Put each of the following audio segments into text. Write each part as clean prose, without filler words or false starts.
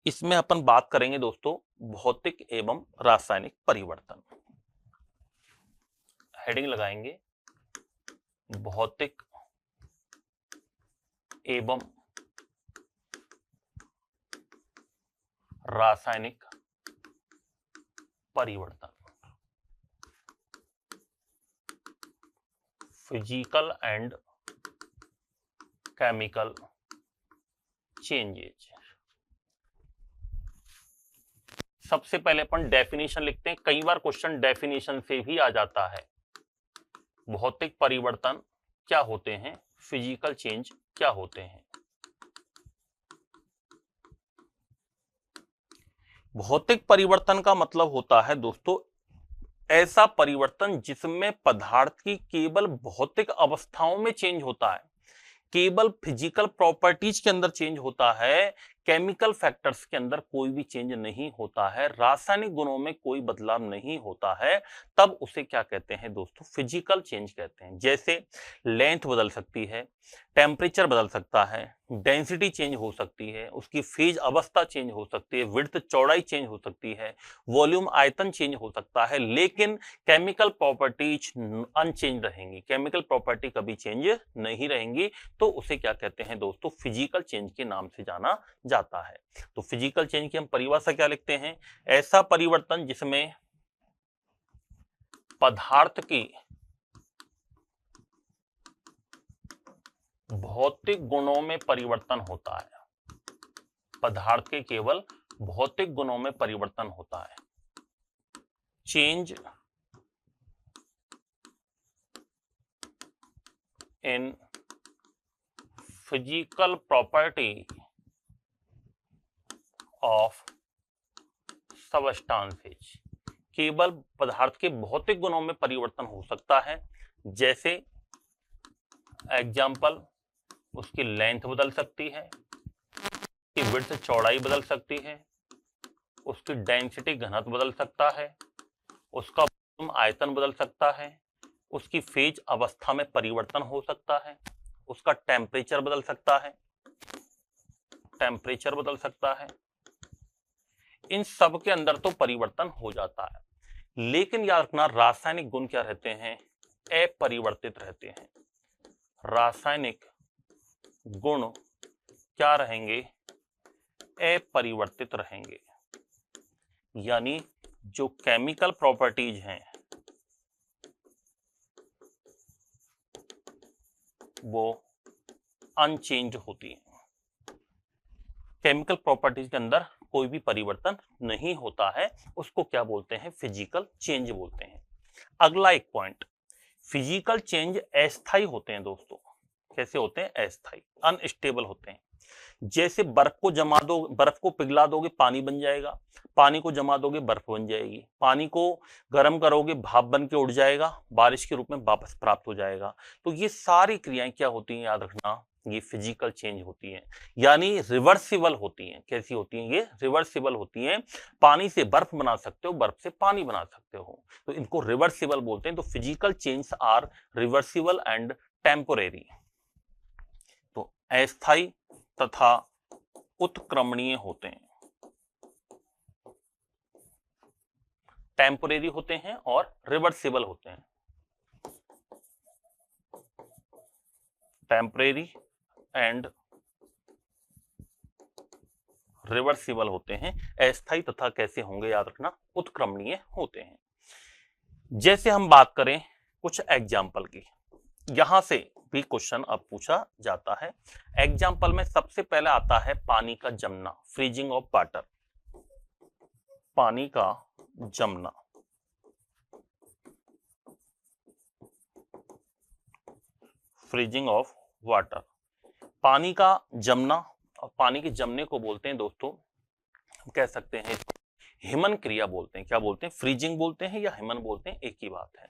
इसमें अपन बात करेंगे दोस्तों भौतिक एवं रासायनिक परिवर्तन। हेडिंग लगाएंगे भौतिक एवं रासायनिक परिवर्तन, फिजिकल एंड केमिकल चेंजेज। सबसे पहले अपन डेफिनेशन लिखते हैं, कई बार क्वेश्चन डेफिनेशन से भी आ जाता है। भौतिक परिवर्तन क्या होते हैं, फिजिकल चेंज क्या होते हैं। भौतिक परिवर्तन का मतलब होता है दोस्तों ऐसा परिवर्तन जिसमें पदार्थ की केवल भौतिक अवस्थाओं में चेंज होता है, केवल फिजिकल प्रॉपर्टीज के अंदर चेंज होता है, केमिकल फैक्टर्स के अंदर कोई भी चेंज नहीं होता है, रासायनिक गुणों में कोई बदलाव नहीं होता है, तब उसे क्या कहते हैं दोस्तों, फिजिकल चेंज कहते हैं। जैसे लेंथ बदल सकती है, टेम्परेचर बदल सकता है, डेंसिटी चेंज हो सकती है, उसकी फेज अवस्था चेंज हो सकती है, विड्थ चौड़ाई चेंज हो सकती है, वॉल्यूम आयतन चेंज हो सकता है, लेकिन केमिकल प्रॉपर्टीज अनचेंज रहेंगी, केमिकल प्रॉपर्टी कभी चेंज नहीं रहेंगी, तो उसे क्या कहते हैं दोस्तों, फिजिकल चेंज के नाम से जाना जाता है। तो फिजिकल चेंज की हम परिभाषा क्या लिखते हैं, ऐसा परिवर्तन जिसमें पदार्थ की भौतिक गुणों में परिवर्तन होता है, पदार्थ के केवल भौतिक गुणों में परिवर्तन होता है, change in physical property of substances, केवल पदार्थ के भौतिक गुणों में परिवर्तन हो सकता है। जैसे एग्जाम्पल, उसकी लेंथ बदल सकती है, उसकी विड्थ चौड़ाई बदल सकती है, उसकी डेंसिटी घनत्व बदल सकता है, उसका वॉल्यूम आयतन बदल सकता है, उसकी फेज अवस्था में परिवर्तन हो सकता है, उसका टेम्परेचर बदल सकता है, टेम्परेचर बदल सकता है, इन सब के अंदर तो परिवर्तन हो जाता है। लेकिन याद रखना रासायनिक गुण क्या रहते हैं, अपरिवर्तित रहते हैं। रासायनिक गुण क्या रहेंगे, अपरिवर्तित रहेंगे, यानी जो केमिकल प्रॉपर्टीज हैं वो अनचेंज होती हैं, केमिकल प्रॉपर्टीज के अंदर कोई भी परिवर्तन नहीं होता है, उसको क्या बोलते हैं, फिजिकल चेंज बोलते हैं। अगला एक पॉइंट, फिजिकल चेंज अस्थायी होते हैं दोस्तों। कैसे होते हैं, अस्थायी, अनस्टेबल होते हैं। जैसे बर्फ को जमा दो, बर्फ को पिघला दोगे पानी बन जाएगा, पानी को जमा दोगे बर्फ बन जाएगी, पानी को गर्म करोगे भाप बन के उड़ जाएगा, बारिश के रूप में वापस प्राप्त हो जाएगा। तो ये सारी क्रियाएं क्या होती हैं, याद रखना ये फिजिकल चेंज होती हैं, यानी रिवर्सिबल होती हैं। कैसी होती हैं, ये रिवर्सिबल होती हैं। पानी से बर्फ बना सकते हो, बर्फ से पानी बना सकते हो, तो इनको रिवर्सिबल बोलते हैं। तो physical change are reversible and temporary. तो अस्थायी तथा उत्क्रमणीय होते हैं, टेम्पोरेरी होते हैं और रिवर्सिबल होते हैं। टेम्परेरी एंड रिवर्सिबल होते हैं, अस्थायी तथा कैसे होंगे, याद रखना उत्क्रमणीय होते हैं। जैसे हम बात करें कुछ एग्जाम्पल की, यहां से भी क्वेश्चन अब पूछा जाता है। एग्जाम्पल में सबसे पहले आता है पानी का जमना, फ्रीजिंग ऑफ वाटर, पानी का जमना। फ्रीजिंग ऑफ वाटर, पानी का जमना, और पानी के जमने को बोलते हैं दोस्तों, हम कह सकते हैं हिमन क्रिया बोलते हैं। क्या बोलते हैं, फ्रीजिंग बोलते हैं या हिमन बोलते हैं, एक ही बात है।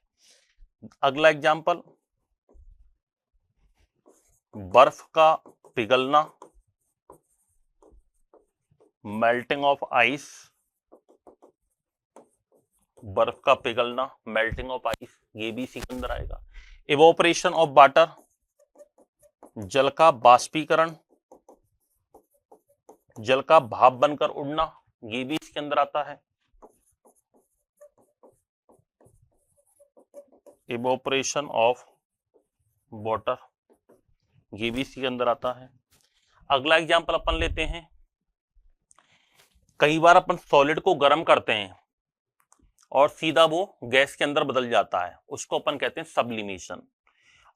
अगला एग्जाम्पल, बर्फ का पिघलना, मेल्टिंग ऑफ आइस, बर्फ का पिघलना, मेल्टिंग ऑफ आइस, ये भी इसी के अंदर आएगा। इवोपरेशन ऑफ वाटर, जल का बाष्पीकरण, जल का भाप बनकर उड़ना, ये भी इसके अंदर आता है। इवोपरेशन ऑफ वाटर, ये भी इसके अंदर आता है। अगला एग्जांपल अपन लेते हैं। कई बार अपन सॉलिड को गर्म करते हैं और सीधा वो गैस के अंदर बदल जाता है, उसको अपन कहते हैं सब्लिमेशन।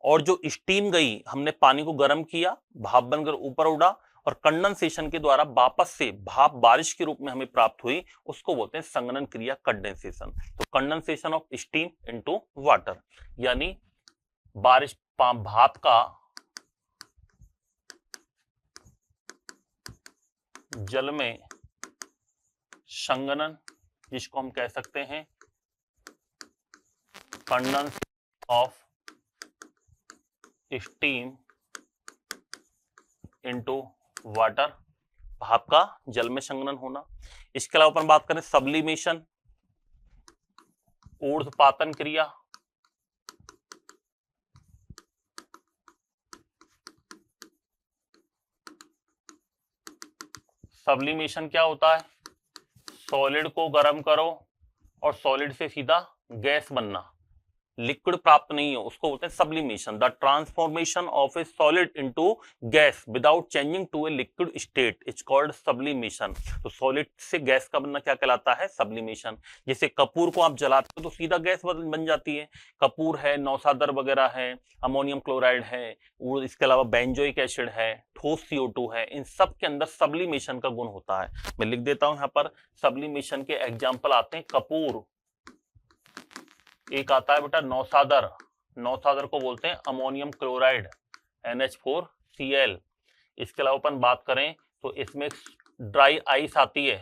और जो स्टीम गई, हमने पानी को गर्म किया, भाप बनकर ऊपर उड़ा और कंडेंसेशन के द्वारा वापस से भाप बारिश के रूप में हमें प्राप्त हुई, उसको बोलते हैं संघनन क्रिया, कंडेंसेशन। तो condensation of steam into water, यानी बारिश भाप का जल में संघनन, जिसको हम कह सकते हैं condensation of steam into water, भाप का जल में संघनन होना। इसके अलावा अपन बात करें सब्लिमेशन, ऊर्ध्वपातन क्रिया। सब्लिमेशन क्या होता है? सॉलिड को गर्म करो और सॉलिड से सीधा गैस बनना, लिक्विड प्राप्त नहीं हो, उसको बोलते हैं sublimation. The transformation of a solid into gas without changing to a liquid state is called sublimation. तो सॉलिड से गैस का बनना क्या कहलाता है? सब्लिमेशन। जैसे कपूर को आप जलाते हो तो सीधा गैस बन जाती है। कपूर है, नौसादर वगैरह है, अमोनियम क्लोराइड है, और इसके अलावा बेंजोइक एसिड है, ठोस CO2 है, इन सब के अंदर सब्लिमेशन का गुण होता है। मैं लिख देता हूं यहाँ पर, सब्लिमेशन के एग्जाम्पल आते हैं कपूर, एक आता है बेटा नौसादर, नौसादर को बोलते हैं अमोनियम क्लोराइड NH4Cl। इसके अलावा अपन बात करें तो इसमें ड्राई आइस आती है,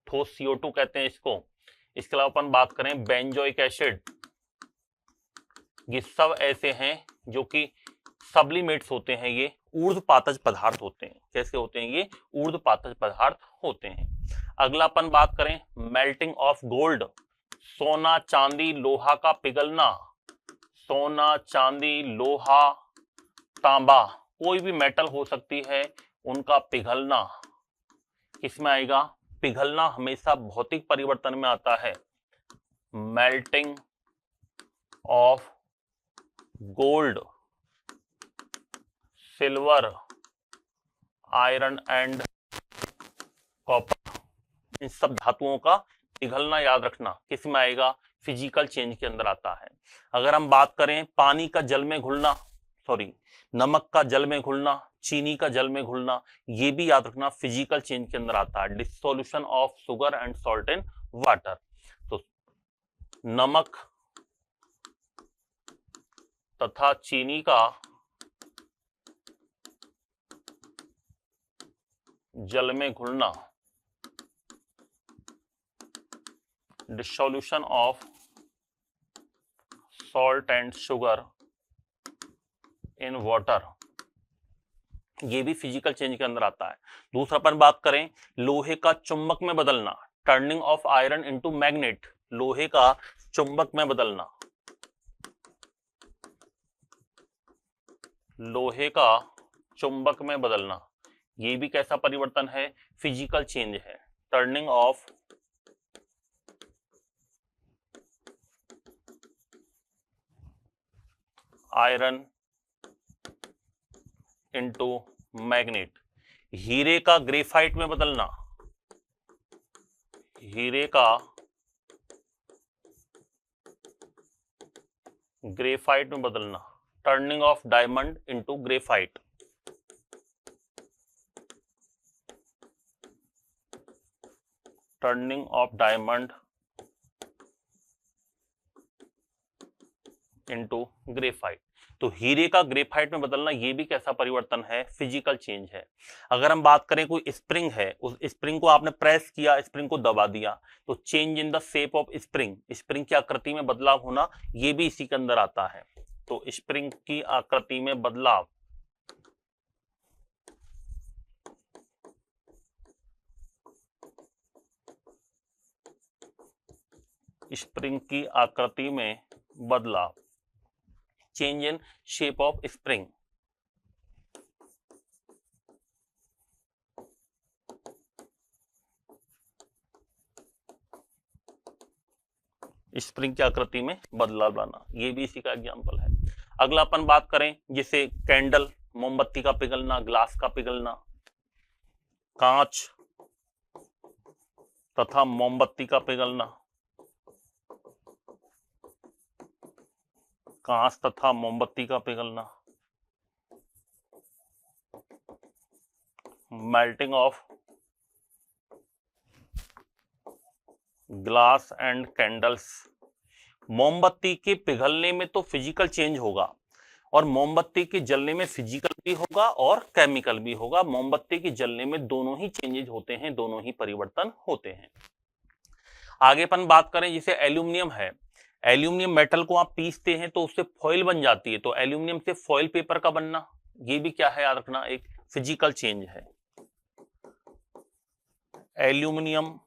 ठोस CO2 कहते हैं इसको। इसके अलावा अपन बात करें बेंजोइक एसिड, ये सब ऐसे हैं जो कि सब्लिमेट्स होते हैं, ये ऊर्ध्वपातज पदार्थ होते हैं। कैसे होते हैं ये? ऊर्ध्वपातज पदार्थ होते हैं। अगला अपन बात करें मेल्टिंग ऑफ गोल्ड, सोना चांदी लोहा का पिघलना। सोना चांदी लोहा तांबा, कोई भी मेटल हो सकती है, उनका पिघलना किसमें आएगा? पिघलना हमेशा भौतिक परिवर्तन में आता है। Melting of gold, silver, iron and copper, इन सब धातुओं का पिघलना याद रखना किस में आएगा? फिजिकल चेंज के अंदर आता है। अगर हम बात करें पानी का जल में घुलना, सॉरी नमक का जल में घुलना, चीनी का जल में घुलना, ये भी याद रखना फिजिकल चेंज के अंदर आता है। Dissolution of sugar and salt in water, तो नमक तथा चीनी का जल में घुलना, dissolution of salt and sugar in water, ये भी फिजिकल चेंज के अंदर आता है। दूसरा अपन बात करें लोहे का चुंबक में बदलना, turning of iron into magnet, लोहे का चुंबक में बदलना, लोहे का चुंबक में बदलना, ये भी कैसा परिवर्तन है? फिजिकल चेंज है। Turning of iron into magnet. हीरे का ग्रेफाइट में बदलना, हीरे का ग्रेफाइट में बदलना, turning of diamond into graphite, turning of diamond into graphite. तो हीरे का ग्रेफाइट में बदलना, ये भी कैसा परिवर्तन है? फिजिकल चेंज है। अगर हम बात करें कोई स्प्रिंग है, उस स्प्रिंग को आपने प्रेस किया, स्प्रिंग को दबा दिया, तो change in the shape of spring, spring की आकृति में बदलाव होना, ये भी इसी के अंदर आता है। तो स्प्रिंग की आकृति में बदलाव, स्प्रिंग की आकृति में बदलाव, change in shape of spring. Spring की आकृति में बदलाव लाना, ये भी इसी का एग्जाम्पल है। अगला अपन बात करें जैसे कैंडल, मोमबत्ती का पिघलना, ग्लास का पिघलना, कांच तथा मोमबत्ती का पिघलना, कांच तथा मोमबत्ती का पिघलना, melting of glass and candles. मोमबत्ती के पिघलने में तो फिजिकल चेंज होगा और मोमबत्ती के जलने में फिजिकल भी होगा और केमिकल भी होगा। मोमबत्ती के जलने में दोनों ही चेंजेज होते हैं, दोनों ही परिवर्तन होते हैं। आगे अपन बात करें जैसे एल्यूमिनियम है, एल्यूमिनियम मेटल को आप पीसते हैं तो उससे फॉइल बन जाती है, तो एल्यूमिनियम से फॉइल पेपर का बनना, ये भी क्या है याद रखना, एक फिजिकल चेंज है। एल्यूमिनियम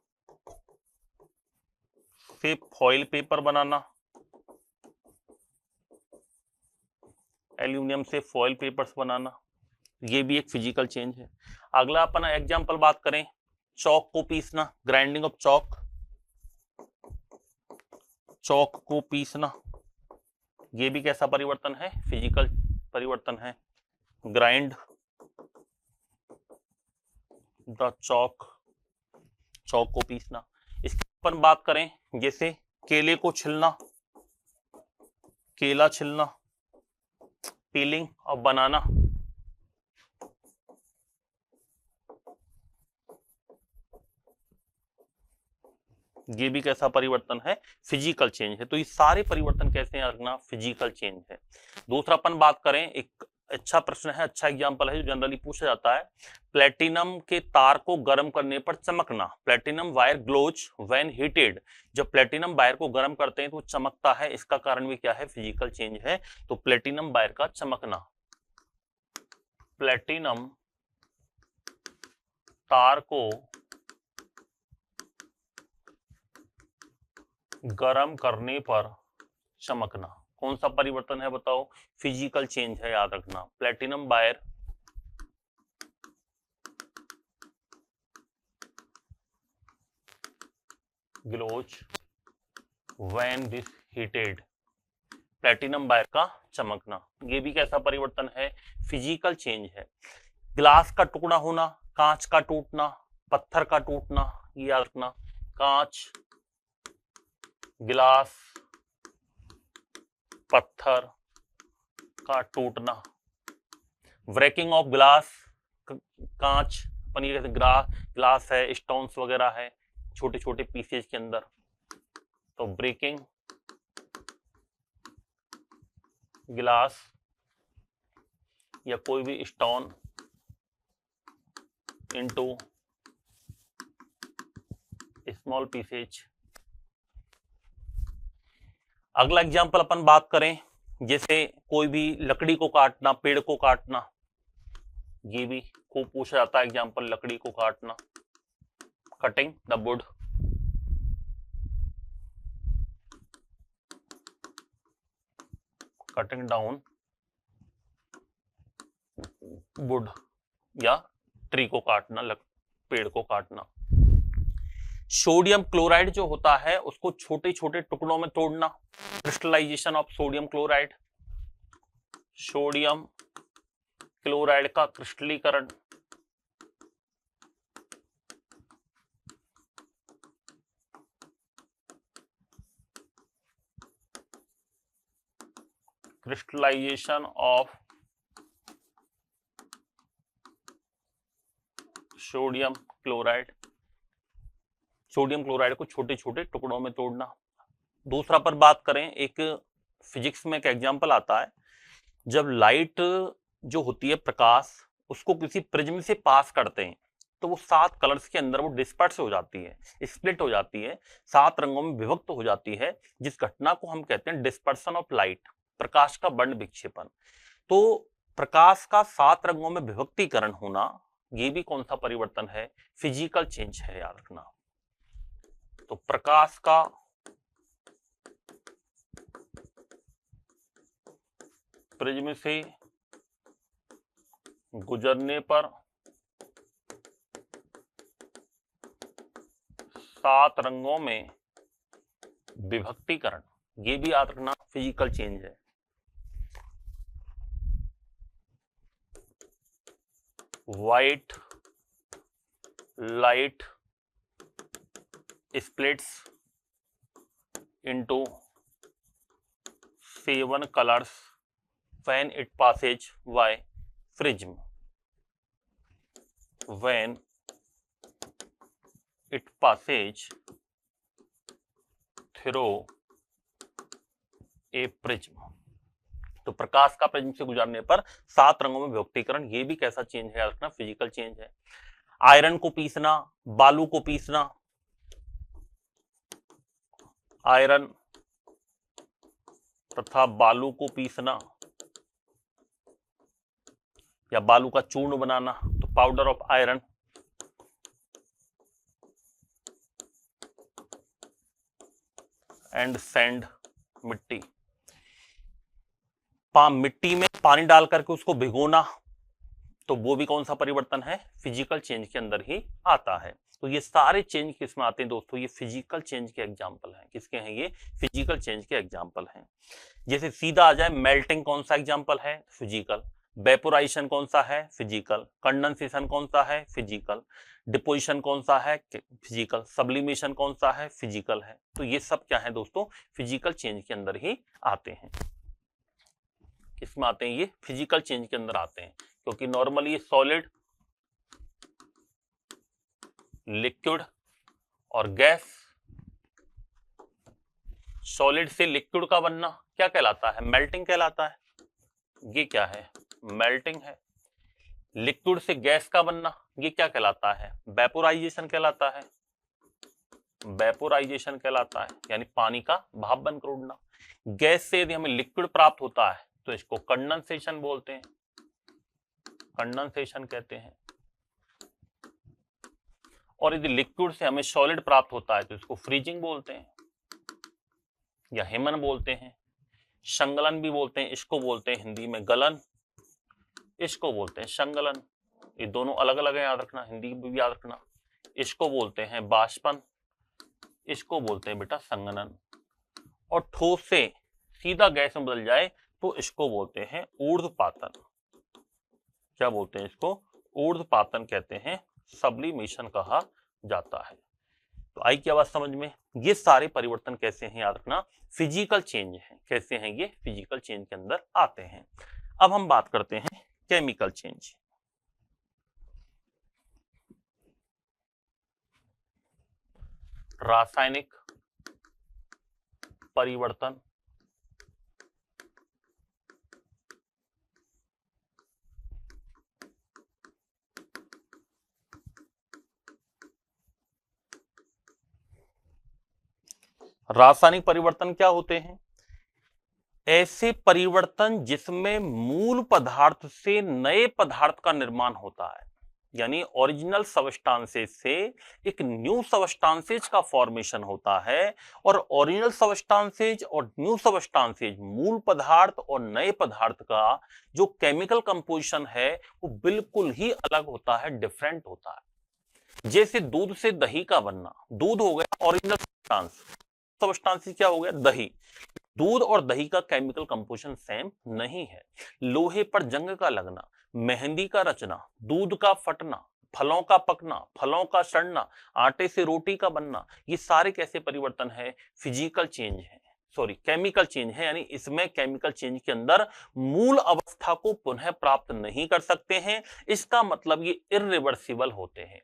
से फॉइल पेपर बनाना, एल्यूमिनियम से फॉइल पेपर्स बनाना, ये भी एक फिजिकल चेंज है। अगला अपन एग्जांपल बात करें, चौक को पीसना, ग्राइंडिंग ऑफ चौक, चौक को पीसना, ये भी कैसा परिवर्तन है, फिजिकल परिवर्तन है। ग्राइंड द चौक, चौक को पीसना। इसकी अपन बात करें जैसे केले को छिलना, केला छिलना, पीलिंग और बनाना, ये भी कैसा परिवर्तन है, फिजिकल चेंज है। तो ये सारे परिवर्तन कैसे हैं रखना, फिजिकल चेंज है। दूसरा अपन बात करें, एक अच्छा प्रश्न है, अच्छा एग्जांपल है जो जनरली पूछा जाता है, प्लेटिनम के तार को गर्म करने पर चमकना। Platinum wire glows when heated, जब प्लेटिनम वायर को गर्म करते हैं तो चमकता है, इसका कारण भी क्या है, फिजिकल चेंज है। तो प्लेटिनम वायर का चमकना, प्लेटिनम तार को गर्म करने पर चमकना, कौन सा परिवर्तन है बताओ, फिजिकल चेंज है, याद रखना। Platinum wire glows when this heated, platinum wire का चमकना, ये भी कैसा परिवर्तन है, फिजिकल चेंज है। ग्लास का टुकड़ा होना, कांच का टूटना, पत्थर का टूटना, ये याद रखना, कांच, गिलास, पत्थर का टूटना। ब्रेकिंग ऑफ ग्लास, कांच अपन ये कहते हैं, ग्लास है, स्टोन्स वगैरह है छोटे छोटे पीसेज के अंदर, तो ब्रेकिंग गिलास या कोई भी स्टोन इनटू स्मॉल पीसेज। अगला एग्जांपल अपन बात करें जैसे कोई भी लकड़ी को काटना, पेड़ को काटना, ये भी खूब पूछा जाता है एग्जांपल, लकड़ी को काटना, cutting the wood, cutting down would, या ट्री को काटना, पेड़ को काटना। सोडियम क्लोराइड जो होता है उसको छोटे छोटे टुकड़ों में तोड़ना, crystallization of sodium chloride, sodium chloride का क्रिस्टलीकरण, crystallization of sodium chloride, sodium chloride को छोटे छोटे टुकड़ों में तोड़ना। दूसरा पर बात करें, एक फिजिक्स में एक एग्जांपल आता है, जब लाइट जो होती है, प्रकाश, उसको किसी प्रिज्म से पास करते हैं तो वो 7 कलर्स के अंदर वो डिस्पर्स हो जाती है, स्प्लिट हो जाती है, 7 रंगों में विभक्त हो जाती है, जिस घटना को हम कहते हैं डिस्पर्सन ऑफ लाइट, प्रकाश का वर्ण विक्षेपण। तो प्रकाश का 7 रंगों में विभक्तीकरण होना, ये भी कौन सा परिवर्तन है, फिजिकल चेंज है, याद रखना। तो प्रकाश का प्रिज्म से गुजरने पर 7 रंगों में विभक्तीकरण, ये भी याद रखना फिजिकल चेंज है। White light splits into 7 colors when it passes by prism. When it passes through a prism. तो प्रकाश का प्रिज्म से गुजरने पर 7 रंगों में विभक्तीकरण, ये भी कैसा चेंज है याद रखना, फिजिकल चेंज है। आयरन को पीसना, बालू को पीसना, आयरन तथा बालू को पीसना या बालू का चूर्ण बनाना, तो powder of iron. And sand, मिट्टी, मिट्टी में पानी डाल करके उसको भिगोना, तो वो भी कौन सा परिवर्तन है, फिजिकल चेंज के अंदर ही आता है। तो ये सारे चेंज किसमें आते हैं दोस्तों, ये फिजिकल चेंज के एग्जाम्पल हैं। किसके हैं ये, फिजिकल चेंज के एग्जाम्पल हैं। जैसे सीधा आ जाए, मेल्टिंग कौन सा एग्जाम्पल है, फिजिकल। वेपोराइजेशन कौन सा है, फिजिकल। कंडेंसेशन कौन सा है, फिजिकल। डिपोजिशन कौन सा है, फिजिकल। सब्लिमेशन कौन सा है, फिजिकल है। तो ये सब क्या है दोस्तों, फिजिकल चेंज के अंदर ही आते हैं। किसमें आते हैं, ये फिजिकल चेंज के अंदर आते हैं, क्योंकि नॉर्मली ये सॉलिड, लिक्विड और गैस, सॉलिड से लिक्विड का बनना क्या कहलाता है, मेल्टिंग कहलाता है। ये क्या है, मेल्टिंग है। लिक्विड से गैस का बनना ये क्या कहलाता है, वेपोराइजेशन कहलाता है। वेपोराइजेशन कहलाता है, यानी पानी का भाप बनकर उड़ना। गैस से यदि हमें लिक्विड प्राप्त होता है तो इसको कंडेंसेशन बोलते हैं, कंडेंसेशन कहते हैं। और यदि लिक्विड से हमें सॉलिड प्राप्त होता है तो इसको फ्रीजिंग बोलते हैं या हिमन बोलते हैं। संगलन भी बोलते हैं, इसको बोलते हैं हिंदी में गलन, इसको बोलते हैं संगलन। ये दोनों अलग अलग है, याद रखना, हिंदी में भी याद रखना। इसको बोलते हैं बाष्पन, इसको बोलते हैं बेटा संगनन। और ठोस से सीधा गैस में बदल जाए तो इसको बोलते हैं ऊर्ध्वपातन। क्या बोलते हैं इसको, ऊर्ध्वपातन कहते हैं, सब्लिमेशन कहा जाता है। तो आई क्या बात समझ में, ये सारे परिवर्तन कैसे हैं, याद रखना फिजिकल चेंज है। कैसे हैं ये, फिजिकल चेंज के अंदर आते हैं। अब हम बात करते हैं केमिकल चेंज। रासायनिक परिवर्तन रासायनिक परिवर्तन क्या होते हैं, ऐसे परिवर्तन जिसमें मूल पदार्थ से नए पदार्थ का निर्माण होता है। यानी ओरिजिनल सबस्टांसेज से एक न्यू सबस्टांसेज का फॉर्मेशन होता है। और ओरिजिनल सबस्टांसेज और न्यू सबस्टांसेज, मूल पदार्थ और नए पदार्थ का जो केमिकल कंपोजिशन है वो बिल्कुल ही अलग होता है, डिफरेंट होता है। जैसे दूध से दही का बनना, दूध हो गया ओरिजिनल सब्सटेंस, सब्सटेंस क्या हो गया, दही। दूध और दही का केमिकल कंपोजिशन सेम नहीं है। लोहे पर जंग का लगना, मेहंदी का रचना, दूध का फटना, फलों का पकना, फलों का सड़ना, आटे से रोटी का बनना, ये सारे कैसे परिवर्तन है, फिजिकल चेंज है, सॉरी केमिकल चेंज है। यानी इसमें केमिकल चेंज के अंदर मूल अवस्था को पुनः प्राप्त नहीं कर सकते हैं। इसका मतलब ये इर्रिवर्सिबल होते हैं।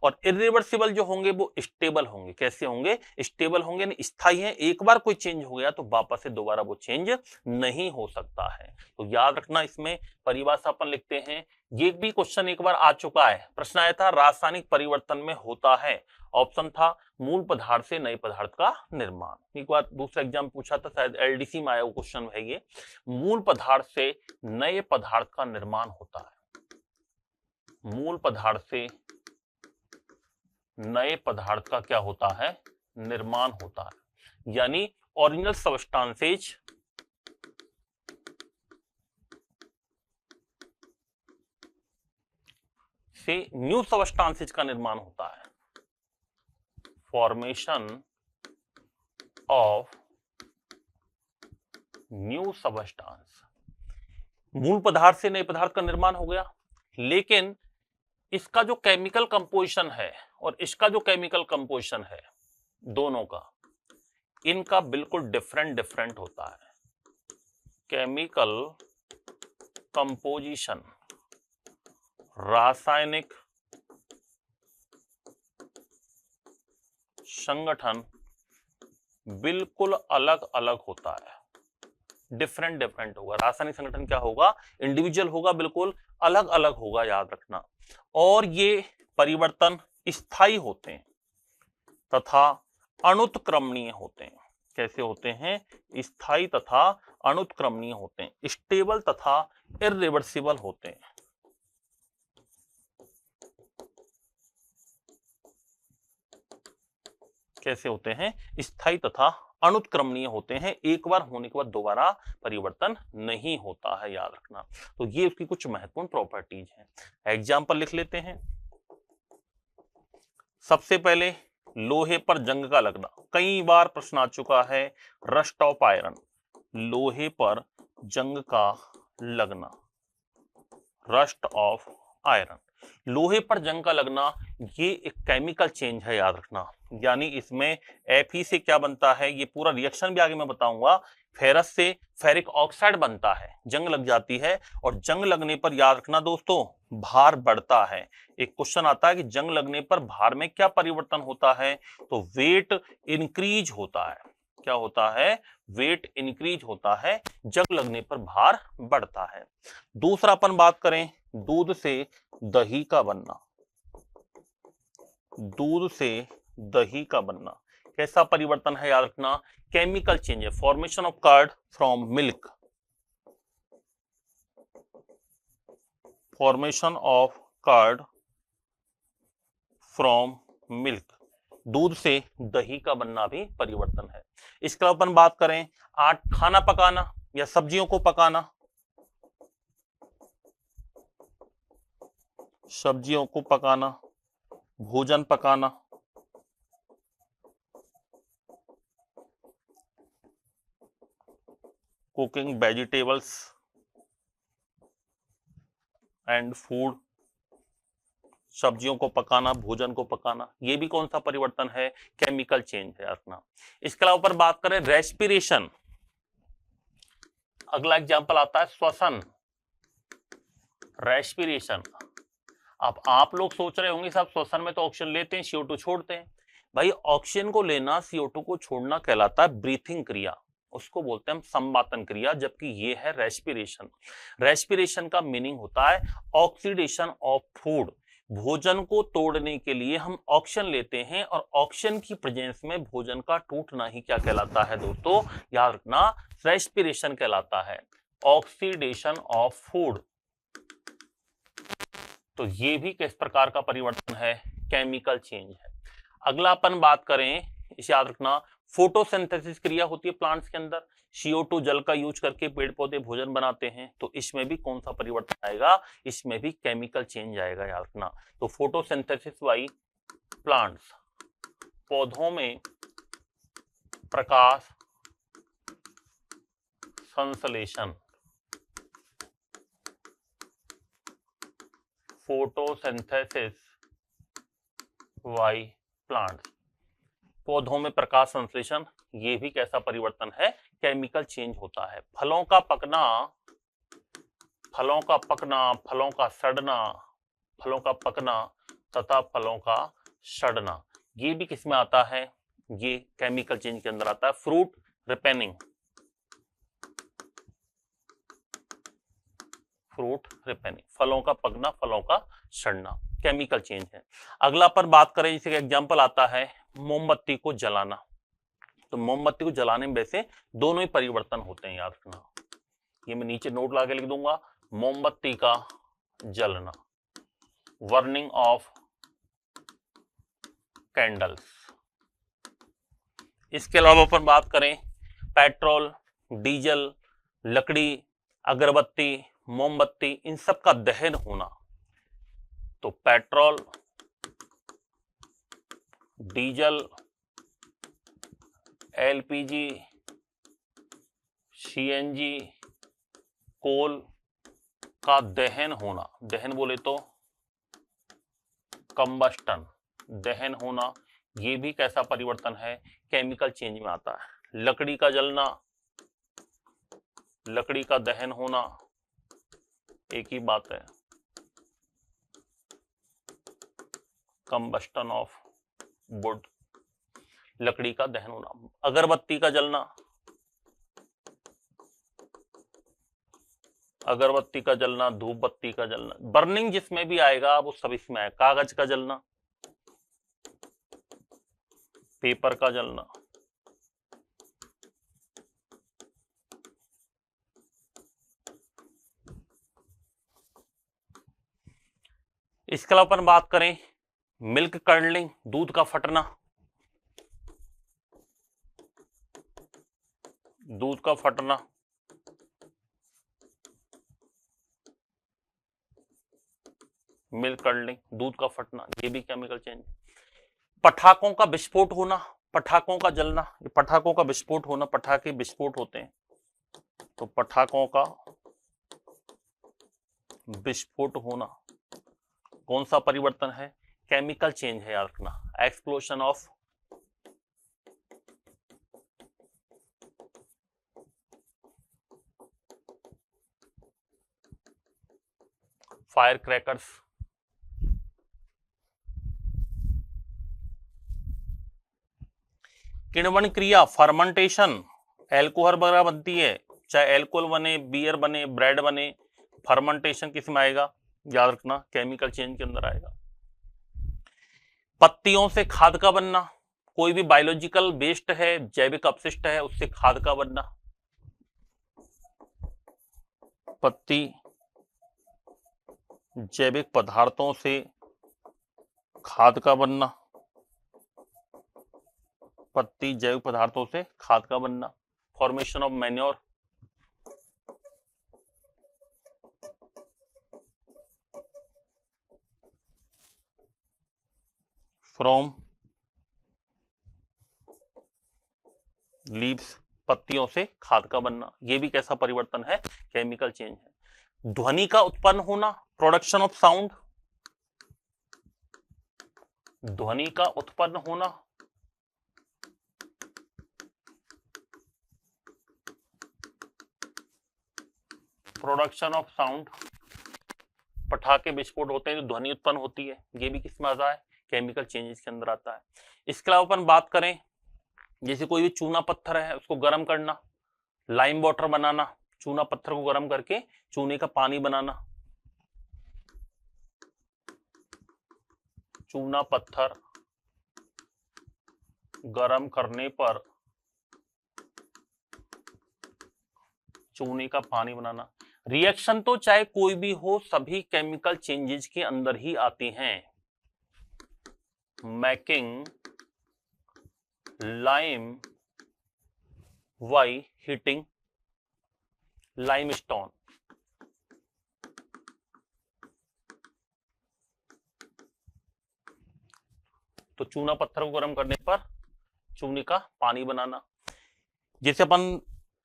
और इरिवर्सिबल जो होंगे वो स्टेबल होंगे। कैसे होंगे, स्टेबल होंगे, यानी स्थायी हैं। एक बार कोई चेंज हो गया तो वापस से दोबारा वो चेंज नहीं हो सकता है। तो याद रखना, इसमें परिभाषा अपन लिखते हैं। ये भी क्वेश्चन एक बार आ चुका है, प्रश्न आया था रासायनिक परिवर्तन में होता है, ऑप्शन था मूल पदार्थ से नए पदार्थ का निर्माण। एक बार दूसरा एग्जाम पूछा था, शायद एलडीसी में आया वो क्वेश्चन है। ये मूल पदार्थ से नए पदार्थ का निर्माण होता है, मूल पदार्थ से नए पदार्थ का क्या होता है, निर्माण होता है। यानी ओरिजिनल सबस्टेंसेज से न्यू सबस्टेंसेज का निर्माण होता है। Formation of new substance. मूल पदार्थ से नए पदार्थ का निर्माण हो गया, लेकिन इसका जो केमिकल कंपोजिशन है और इसका जो केमिकल कंपोजिशन है दोनों का, इनका बिल्कुल डिफरेंट होता है। केमिकल कंपोजिशन, रासायनिक संगठन बिल्कुल अलग अलग होता है, डिफरेंट होगा। रासायनिक संगठन क्या होगा? इंडिविजुअल होगा, बिल्कुल अलग अलग होगा, याद रखना। और ये परिवर्तन स्थायी होते हैं तथा अनुत्क्रमणीय होते हैं। कैसे होते हैं? स्थायी तथा अनुत्क्रमणीय होते हैं, स्टेबल तथा इरिवर्सिबल होते हैं। कैसे होते हैं? स्थायी तथा अनुत्क्रमणीय होते हैं, एक बार होने के बाद दोबारा परिवर्तन नहीं होता है, याद रखना। तो ये उसकी कुछ महत्वपूर्ण प्रॉपर्टीज हैं। एग्जाम्पल लिख लेते हैं। सबसे पहले लोहे पर जंग का लगना, कई बार प्रश्न आ चुका है। रस्ट ऑफ आयरन, लोहे पर जंग का लगना, रस्ट ऑफ आयरन। लोहे पर जंग का लगना ये एक केमिकल चेंज है, याद रखना। यानी इसमें Fe से क्या बनता है, ये पूरा रिएक्शन भी आगे मैं बताऊंगा। फेरस से फेरिक ऑक्साइड बनता है, जंग लग जाती है, और जंग लगने पर याद रखना दोस्तों, भार बढ़ता है। एक क्वेश्चन आता है कि जंग लगने पर भार में क्या परिवर्तन होता है, तो वेट इंक्रीज होता है। क्या होता है? वेट इंक्रीज होता है, जंग लगने पर भार बढ़ता है। दूसरा अपन बात करें, दूध से दही का बनना। दूध से दही का बनना कैसा परिवर्तन है, याद रखना? केमिकल चेंज है। Formation of curd from milk, formation of curd from milk, दूध से दही का बनना भी परिवर्तन है। इसके अलावा अपन बात करें खाना पकाना या सब्जियों को पकाना, सब्जियों को पकाना, भोजन पकाना, कुकिंग वेजिटेबल्स एंड फूड, सब्जियों को पकाना, भोजन को पकाना, ये भी कौन सा परिवर्तन है? केमिकल चेंज है, रखना। इसके अलावा पर बात करें रेस्पिरेशन, अगला एग्जांपल आता है श्वसन, रेस्पिरेशन। अब आप लोग सोच रहे होंगे साहब श्वसन में तो ऑक्सीजन लेते हैं, CO2 छोड़ते हैं। भाई ऑक्सीजन को लेना, CO2 को छोड़ना कहलाता है ब्रीथिंग क्रिया, उसको बोलते हैं हम संवातन क्रिया, जबकि ये है रेस्पिरेशन। रेस्पिरेशन का मीनिंग होता है ऑक्सीडेशन ऑफ फूड। भोजन को तोड़ने के लिए हम ऑक्सीजन लेते हैं, और ऑक्सीजन की प्रेजेंस में भोजन का टूटना ही क्या कहलाता है दोस्तों? याद रखना, रेस्पिरेशन कहलाता है, ऑक्सीडेशन ऑफ फूड। तो ये भी किस प्रकार का परिवर्तन है? केमिकल चेंज है। अगला अपन बात करें, इसे याद रखना, फोटोसिंथेसिस क्रिया होती है प्लांट्स के अंदर, CO2 जल का यूज करके पेड़ पौधे भोजन बनाते हैं, तो इसमें भी कौन सा परिवर्तन आएगा? इसमें भी केमिकल चेंज आएगा, याद रखना। तो फोटोसिंथेसिस बाई प्लांट्स, पौधों में प्रकाश संश्लेषण, फोटोसिंथेसिस बाई प्लांट्स, पौधों में प्रकाश संश्लेषण, ये भी कैसा परिवर्तन है? केमिकल चेंज होता है। फलों का पकना, फलों का पकना, फलों का सड़ना, फलों का पकना तथा फलों का सड़ना, ये भी किसमें आता है? ये केमिकल चेंज के अंदर आता है। फ्रूट रिपेनिंग, फ्रूट रिपेनिंग, फलों का पकना, फलों का सड़ना, केमिकल चेंज है। अगला पर बात करें, जैसे एग्जांपल आता है मोमबत्ती को जलाना, तो मोमबत्ती को जलाने में वैसे दोनों ही परिवर्तन होते हैं, याद रखना। ये मैं नीचे नोट लगा के लिख दूंगा, मोमबत्ती का जलना, बर्निंग ऑफ कैंडल्स। इसके अलावा अपन बात करें पेट्रोल, डीजल, लकड़ी, अगरबत्ती, मोमबत्ती, इन सब का दहन होना, तो पेट्रोल, डीजल, एलपीजी, सीएनजी, कोल का दहन होना, दहन बोले तो कंबस्टन, दहन होना, ये भी कैसा परिवर्तन है, केमिकल चेंज में आता है। लकड़ी का जलना, लकड़ी का दहन होना, एक ही बात है, कंबस्टन ऑफ वुड, लकड़ी का दहन होना। अगरबत्ती का जलना, अगरबत्ती का जलना, धूप बत्ती का जलना, बर्निंग जिसमें भी आएगा वो सब इसमें आएगा। कागज का जलना, पेपर का जलना, इसके अलावा अपन बात करें मिल्क कर्डलिंग, दूध का फटना, दूध का फटना, मिल्क कर्डलिंग, दूध का फटना, ये भी केमिकल चेंज। पटाखों का विस्फोट होना, पटाखों का जलना, पटाखों का विस्फोट होना, पटाखे विस्फोट होते हैं, तो पटाखों का विस्फोट होना कौन सा परिवर्तन है, केमिकल चेंज है, याद रखना। एक्सप्लोशन ऑफ फायर क्रैकर्स, किण्वन क्रिया, फर्मेंटेशन, एल्कोहल वगैरह बनती है, चाहे एल्कोहल बने, बियर बने, ब्रेड बने, फर्मेंटेशन किस में आएगा, याद रखना, केमिकल चेंज के अंदर आएगा। पत्तियों से खाद का बनना, कोई भी बायोलॉजिकल वेस्ट है, जैविक अपशिष्ट है, उससे खाद का बनना, पत्ती जैविक पदार्थों से खाद का बनना, पत्ती जैविक पदार्थों से खाद का बनना, formation of manure, from leaves, पत्तियों से खाद का बनना, ये भी कैसा परिवर्तन है, केमिकल चेंज है। ध्वनि का उत्पन्न होना, प्रोडक्शन ऑफ साउंड, ध्वनि का उत्पन्न होना, प्रोडक्शन ऑफ साउंड, पटाखे विस्फोट होते हैं तो ध्वनि उत्पन्न होती है, ये भी किसमें आता है, केमिकल चेंजेस के अंदर आता है। इसके अलावा अपन बात करें जैसे कोई भी चूना पत्थर है उसको गर्म करना, लाइम वाटर बनाना, चूना पत्थर को गर्म करके चूने का पानी बनाना, चूना पत्थर गर्म करने पर चूने का पानी बनाना। रिएक्शन तो चाहे कोई भी हो सभी केमिकल चेंजेस के अंदर ही आती हैं। Making lime by heating limestone, तो चूना पत्थर को गर्म करने पर चूने का पानी बनाना। जैसे अपन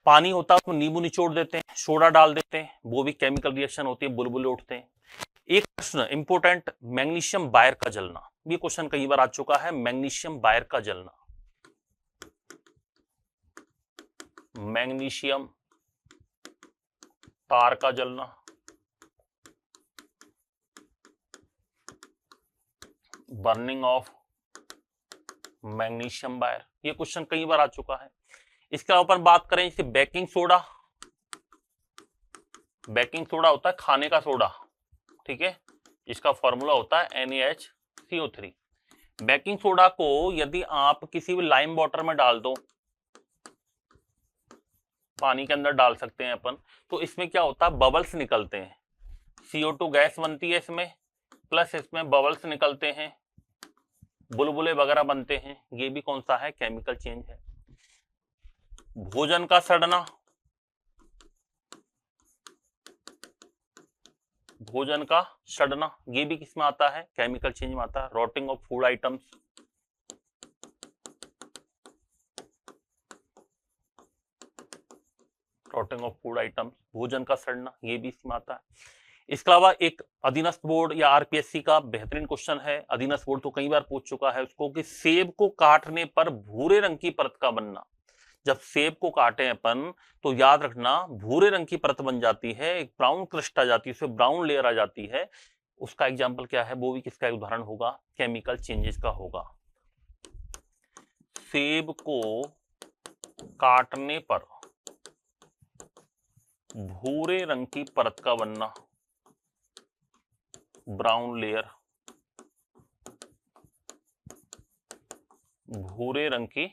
पानी होता है उसमें नींबू निचोड़ देते हैं, सोडा डाल देते हैं, वो भी केमिकल रिएक्शन होती है, बुलबुले उठते हैं। एक प्रश्न इंपोर्टेंट, मैग्नीशियम बायर का जलना, ये क्वेश्चन कई बार आ चुका है, मैग्नीशियम बायर का जलना, मैग्नीशियम तार का जलना, बर्निंग ऑफ मैग्नीशियम वायर, ये क्वेश्चन कई बार आ चुका है। इसके ऊपर बात करें जैसे बेकिंग सोडा, बेकिंग सोडा होता है खाने का सोडा, ठीक है, इसका फॉर्मूला होता है NaHCO3। बेकिंग सोडा को यदि आप किसी भी लाइम वाटर में डाल दो, पानी के अंदर डाल सकते हैं अपन, तो इसमें क्या होता है, बबल्स निकलते हैं, CO2 गैस बनती है इसमें, प्लस इसमें बबल्स निकलते हैं, बुलबुले वगैरह बनते हैं, ये भी कौन सा है, केमिकल चेंज है। भोजन का सड़ना, भोजन का सड़ना, ये भी किसमें आता है, केमिकल चेंज में आता है। Rotting of food items, rotting of food items, भोजन का सड़ना, ये भी इसमें आता है। इसके अलावा एक अधीनस्थ बोर्ड या आरपीएससी का बेहतरीन क्वेश्चन है, अधीनस्थ बोर्ड तो कई बार पूछ चुका है उसको, कि सेब को काटने पर भूरे रंग की परत का बनना। जब सेब को काटे अपन तो याद रखना भूरे रंग की परत बन जाती है, एक ब्राउन क्रस्ट आ जाती है, उसमें ब्राउन लेयर आ जाती है। उसका एग्जाम्पल क्या है, वो भी किसका उदाहरण होगा, केमिकल चेंजेस का होगा। सेब को काटने पर भूरे रंग की परत का बनना, ब्राउन लेयर, भूरे रंग की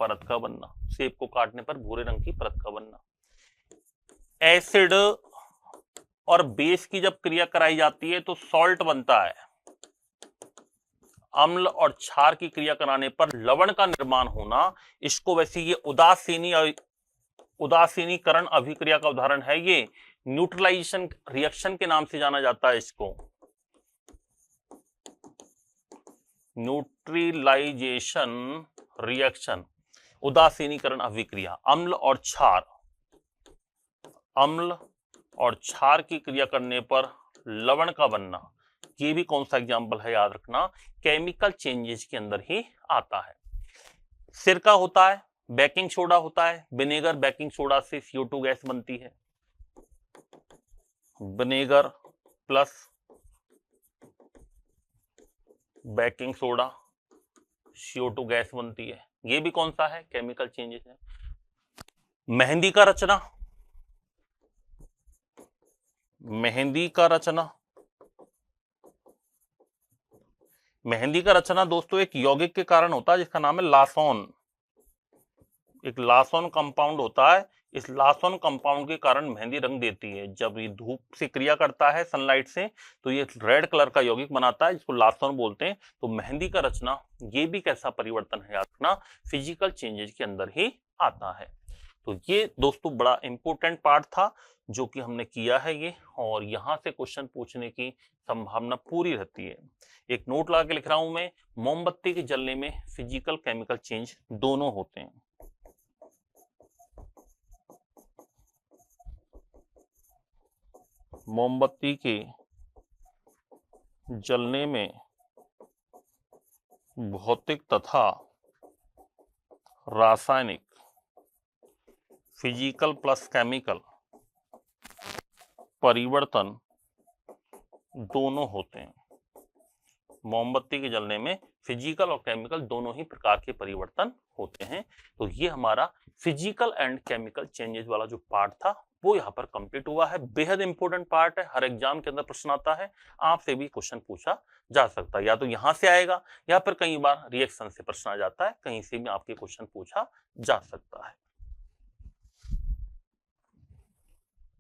परत का बनना, सेब को काटने पर भूरे रंग की परत का बनना। एसिड और बेस की जब क्रिया कराई जाती है तो सॉल्ट बनता है। अम्ल और क्षार की क्रिया कराने पर लवण का निर्माण होना, इसको वैसे ये उदासीनीकरण अभिक्रिया का उदाहरण है, ये न्यूट्रलाइजेशन रिएक्शन के नाम से जाना जाता है इसको, न्यूट्रलाइजेशन रिएक्शन, उदासीनीकरण अभिक्रिया। अम्ल और क्षार की क्रिया करने पर लवण का बनना, ये भी कौन सा एग्जाम्पल है, याद रखना केमिकल चेंजेस के अंदर ही आता है। सिरका होता है, बेकिंग सोडा होता है, विनेगर बेकिंग सोडा से CO2 गैस बनती है, vinegar plus baking soda CO2 gas बनती है, ये भी कौन सा है, केमिकल चेंजेस है। मेहंदी का रचना, मेहंदी का रचना दोस्तों एक यौगिक के कारण होता है जिसका नाम है लासोन। एक लासोन कंपाउंड होता है, इस लासोन कंपाउंड के कारण मेहंदी रंग देती है। जब ये धूप से क्रिया करता है सनलाइट से तो ये रेड कलर का यौगिक बनाता है जिसको लासोन बोलते हैं। तो मेहंदी का रचना ये भी कैसा परिवर्तन है, याद रखना फिजिकल चेंजेस के अंदर ही आता है। तो ये दोस्तों बड़ा इंपॉर्टेंट पार्ट था जो कि हमने किया है ये, और यहां से क्वेश्चन पूछने की संभावना पूरी रहती है। एक नोट लगा के लिख रहा हूं मैं, मोमबत्ती के जलने में फिजिकल केमिकल चेंज दोनों होते हैं। मोमबत्ती के जलने में भौतिक तथा रासायनिक, फिजिकल प्लस केमिकल परिवर्तन दोनों होते हैं। मोमबत्ती के जलने में फिजिकल और केमिकल दोनों ही प्रकार के परिवर्तन होते हैं। तो ये हमारा फिजिकल एंड केमिकल चेंजेस वाला जो पार्ट था वो यहाँ पर कंप्लीट हुआ है। बेहद इंपॉर्टेंट पार्ट है, हर एग्जाम के अंदर प्रश्न आता है, आपसे भी क्वेश्चन पूछा जा सकता है, या तो यहाँ से आएगा या फिर कई बार रिएक्शन से प्रश्न आ जाता है, कहीं से भी आपके क्वेश्चन पूछा जा सकता है।